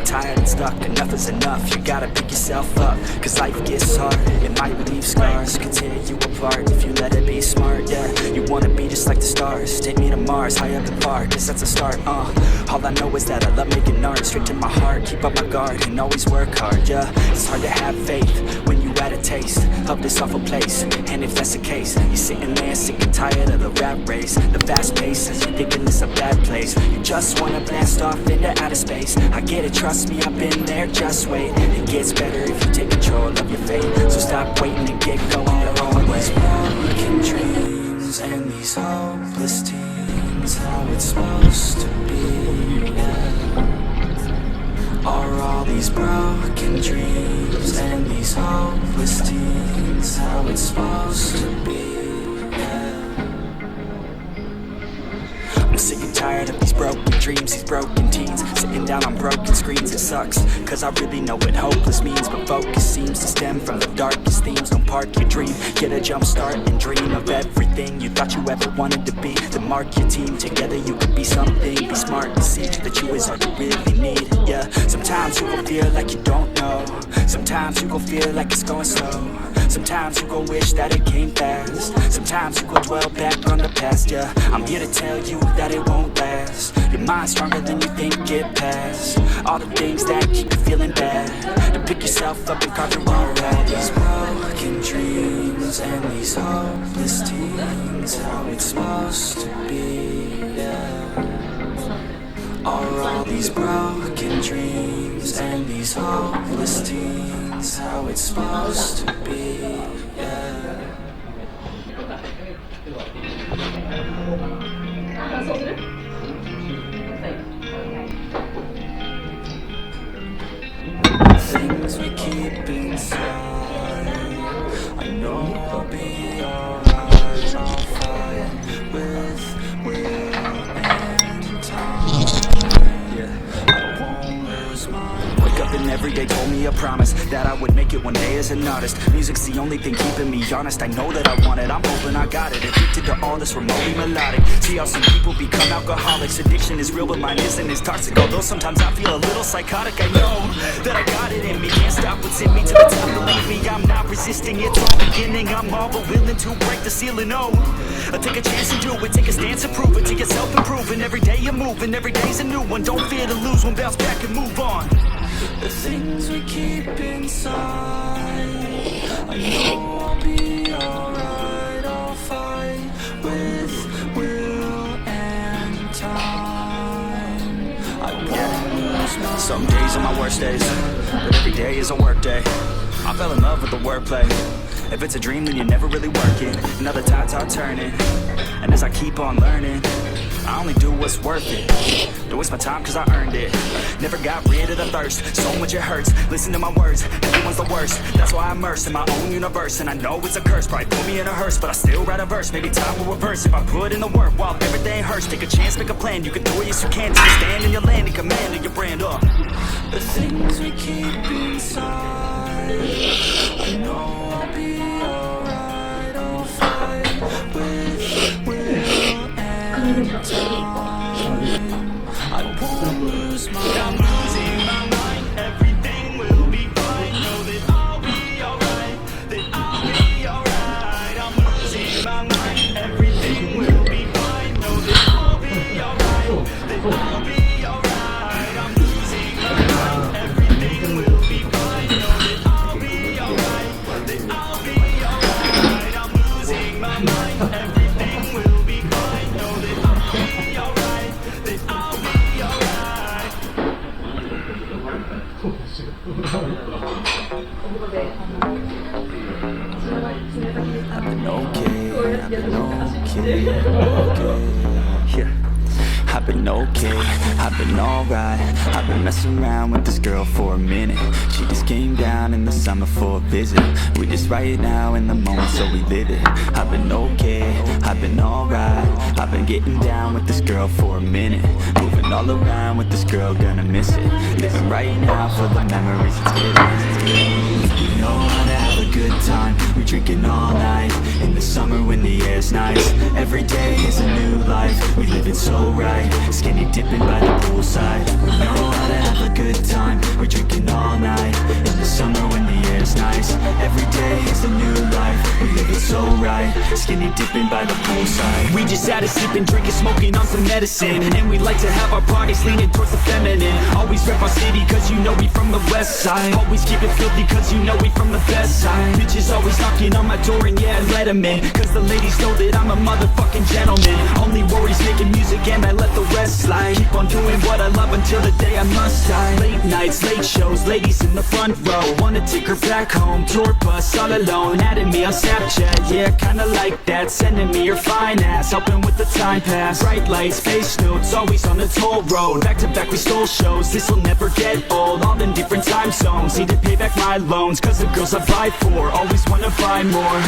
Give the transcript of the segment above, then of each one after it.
feeling tired and stuck, enough is enough. You gotta pick yourself up, cause life gets hard. It might leave scars, can tear you apart if you let it be smart, yeah. You wanna be just like the stars, take me to Mars, high up and far, cause that's a start, All I know is that I love making art, straight to my heart, keep up my guard, and always work hard, yeah. It's hard to have faith when you had a taste of this awful place, and if that's the case, you're sitting there sick and tired of the rat race, the fast pace, as you're thinking it's a bad place. You just wanna blast off into outer space. I get it, trust me, I've been there, just wait. It gets better if you take control of your fate. So stop waiting and get going your own way. These broken dreams and these hopeless teens, how it's supposed to be, yeah. Are all these broken dreams and these hopeless teens, how it's supposed to be, yeah. I'm sick and tired of these broken dreams, these broken teens, sitting down on broken screens. It sucks, cause I really know what hopeless means, but focus seems to stem from the darkest themes. Don't park your dream, get a jump start and dream of everything you thought you ever wanted to be. Then mark your team, together you could be something. Be smart and see that you is all you really need, yeah. Sometimes you gon' feel like you don't know, sometimes you gon' feel like it's going slow, sometimes you gon' wish that it came fast, sometimes you gon' dwell back on the past, yeah. I'm here to tell you that it won't last. Your mind's stronger than you think, get past all the things that keep you feeling bad, to pick yourself up and carve your own path. These broken dreams and these hopeless teens, how it's supposed to be, yeah. Are all these broken dreams and these hopeless teens, how it's supposed to be, yeah. Things we keep inside, I know I'll be alright. I'll fight with will and time, yeah. I won't lose my wake up and every day told me a promise that I would make it one day as an artist. Music's the only thing keeping me honest. I know that I want it, I'm hoping I got it. Addicted to all this remotely melodic. See how some people become alcoholics. Addiction is real but mine isn't as toxic. Although sometimes I feel a little psychotic, I know that I got it in me. Can't stop what's in me to the top. Believe me, I'm not resisting, it's all beginning. I'm all but willing to break the ceiling, oh. I take a chance and do it, take a stance and prove it. To yourself improving, every day you're moving, every day's a new one. Don't fear to lose one, bounce back and move on. The things we keep inside, I know I'll be alright. I'll fight with will and time. I won't lose my Some days are my worst days, but every day is a work day. I fell in love with the wordplay. If it's a dream, then you never really work it. And other tides are turning, and as I keep on learning, I only do what's worth it. Don't waste my time cause I earned it. Never got rid of the thirst, so much it hurts. Listen to my words, everyone's the worst. That's why I'm immersed in my own universe. And I know it's a curse, probably put me in a hearse, but I still write a verse. Maybe time will reverse if I put in the work while everything hurts. Take a chance, make a plan, you can do it, yes you can. Take a stand in your land and command of your brand, The things we keep inside, I know I'll be alright. I'll fight with will and time. I won't lose my mind. I'm losing my mind. Everything will be fine. Know that I'll be alright. That I'll be alright. I'm losing my mind. Everything will be fine. Know that I'll be alright. That I'll be alright. I'm losing my mind. Everything will be fine. Know that I'll be alright. That I'll be alright. I'm losing my mind. Everything will be fine. Know that I'll be alright. That I'll be alright. I've been okay, yeah. I've been okay, I've been alright. I've been messing around with this girl for a minute. She just came down in the summer for a visit. We just right now in the moment, so we live it. I've been okay, I've been alright. I've been getting down with this girl for a minute. Moving all around with this girl, gonna miss it. Living right now for the memories it's giving. You know how to have a good time. We drinking all night in the summer when the air's nice. Every day is a new life. We live it living so right, skinny dipping by the poolside. We know how to have a good time, we're drinking all night. In the summer when the air's nice, every day is a new life. We live it so right, skinny dipping by the poolside. We just out of sleeping, drinking, smoking on some medicine. And we like to have our parties leaning towards the feminine. Always rep our city cause you know we from the west side. Always keep it filthy cause you know we from the best side. Bitches always knocking on my door and yeah, I let them in. Cause the ladies know that I'm a motherfucking gentleman. Only worries making music and I let the rest slide. Keep on doing what I love until the day I must die. Late nights, late shows, ladies in the front row. Wanna take her back home, tour bus all alone. Adding me on Snapchat, yeah, kinda like that. Sending me your fine ass, helping with the time pass. Bright lights, face notes, always on the toll road. Back to back we stole shows, this'll never get old. All in different time zones, need to pay back my loans. Cause the girls I fight for, always wanna buy more.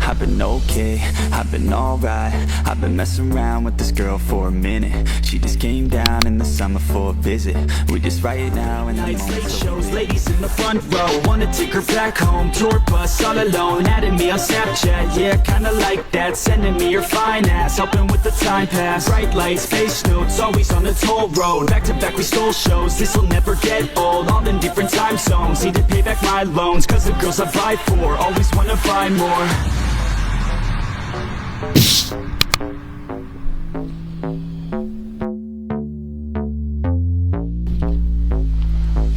I've been okay, I've been alright. I've been messing around with this girl for a minute. She just came down in the summer for a visit. We just right now in the Nights, moment, late so shows, ladies in the front row. Wanna take her back home, tour bus all alone. Adding me on Snapchat, yeah, kinda like that. Sending me your fine ass, helping with the time pass. Bright lights, face notes, always on the toll road. Back to back we stole shows, this'll never get old. All in different time zones, need to pay back my loans. Cause the girls I fight for, always wanna buy more.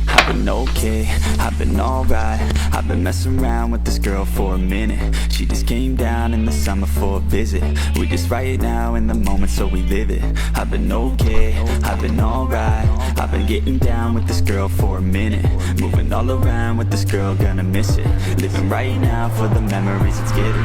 I've been okay, I've been alright. I've been messing around with this girl for a minute. She just came down in the summer for a visit. We just right now in the moment, so we live it. I've been okay, I've been alright. I've been getting down with this girl for a minute. Moving all around with this girl, gonna miss it. Living right now for the memories, it's getting.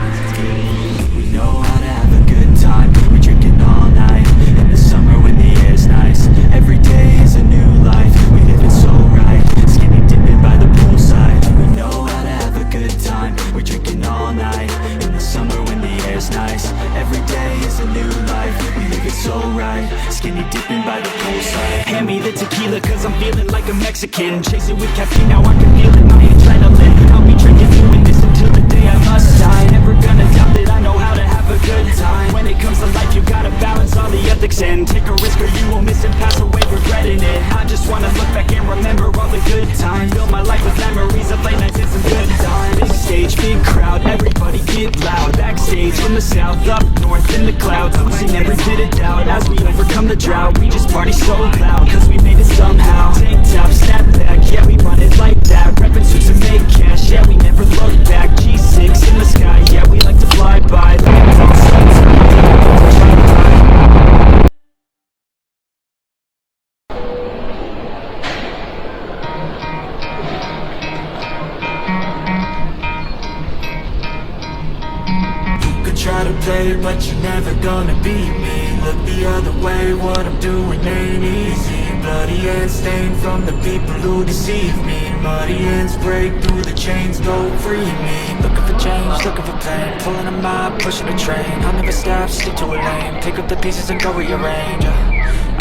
We know how to have a good time, we're drinking all night. In the summer when the air's nice, every day is a new life. We live it so right, skinny dipping by the poolside. We know how to have a good time, we're drinking all night. In the summer when the air's nice, every day is a new life. We live it so right, skinny dipping by the poolside. Hand me the tequila cause I'm feeling like a Mexican. Chasing with caffeine, now I can feel it, my adrenaline. I'll be drinking, doing this until the day I must die. Never gonna doubt that I know how to have a good time. When it comes to life, you gotta balance all the ethics and take a risk or you will miss and pass away regretting it. I just wanna look back and remember all the good times. Fill my life with memories of late nights and some good times. Big stage, big crowd, everybody get loud. Backstage from the south, up north in the clouds. Losing every bit of doubt as we overcome the drought. We just party so loud cause we made it somehow. Tank top, snap back, yeah we run it like that. Reppin' suits and make cash, yeah we never look back. G6 in the sky, yeah we like to fly by. Try to play, but you're never gonna beat me. Look the other way, what I'm doing ain't easy. Bloody hands stained from the people who deceive me. Muddy hands break through the chains, go free me. Looking for change, looking for pain. Pulling a mob, pushing a train. I'll never stop, stick to a lane. Pick up the pieces and go rearrange.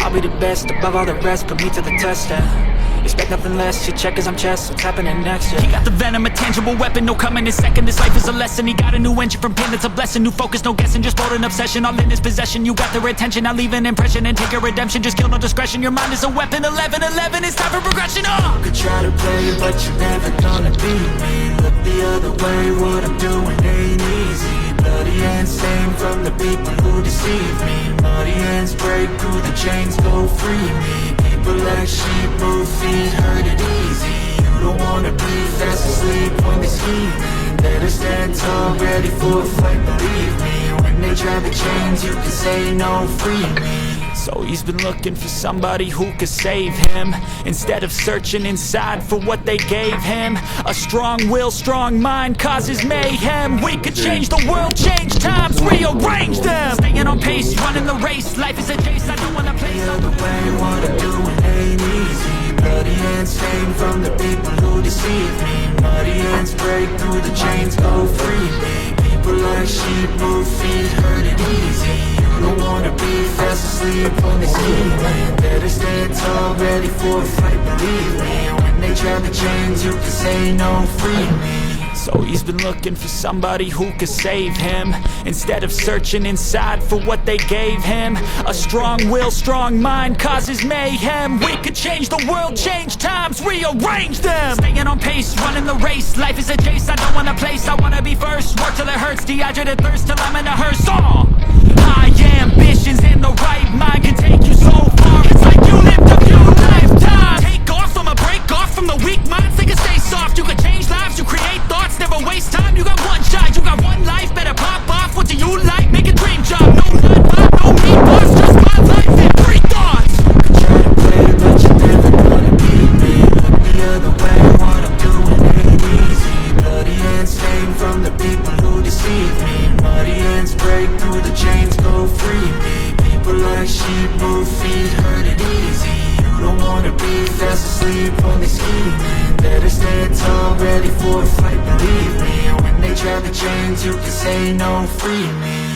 I'll be the best above all the rest, put me to the test and expect nothing less, your check is I'm chess, what's happening next, yeah. He got the venom, a tangible weapon, no coming in second. This life is a lesson, he got a new engine from pain, it's a blessing. New focus, no guessing, just bold and obsession. All in his possession, you got their attention. I'll leave an impression and take your redemption. Just kill, no discretion, your mind is a weapon. 11-11, it's time for progression, You could try to play, but you're never gonna beat me. Look the other way, what I'm doing ain't easy. Bloody hands stained from the people who deceive me. Muddy hands break through the chains, go free me. People like sheep move feet, hurt it easy. You don't wanna be fast asleep when they're scheming. Better stand tall, ready for a fight, believe me. When they try the chains, you can say no, free me. So he's been looking for somebody who could save him, instead of searching inside for what they gave him. A strong will, strong mind causes mayhem. We could change the world, change times, rearrange them. Staying on pace, running the race. Life is a chase, I don't wanna play the other way, what I'm doing ain't easy. Bloody hands stained from the people who deceive me. Muddy hands break through the chains, go free me. People like sheep move feet, hurt it easy. You don't wanna be fast asleep when they're scheming. Better stand tall, ready for a fight, believe me. When they trap the chains, you can say no, free me. So he's been looking for somebody who could save him, instead of searching inside for what they gave him. A strong will, strong mind causes mayhem. We could change the world, change times, rearrange them. Staying on pace, running the race. Life is a chase, I don't want a place, I wanna be first. Work till it hurts, dehydrated thirst till I'm in a hearse. High ambitions in the right mind can take you so far. It's like you lived a few lifetimes. Take off, I'ma break off from the weak minds. They can stay soft, you can change lives, you create thoughts. Never waste time, you got one shot, you got one life. Better pop off, what do you like? Make a dream job, no 9-5, no me boss. Just my life and free thoughts. You try to play, but you never gonna beat me. Look the other way, what I'm doing ain't easy. Bloody hands stained from the people who deceive me. Muddy hands break through the chains, go free me. People like sheep move feet, hurt it easy. You don't wanna be fast asleep, only scheming. Better stand tall, ready for a fight, believe me. When they trap the chains, you can say no, free me.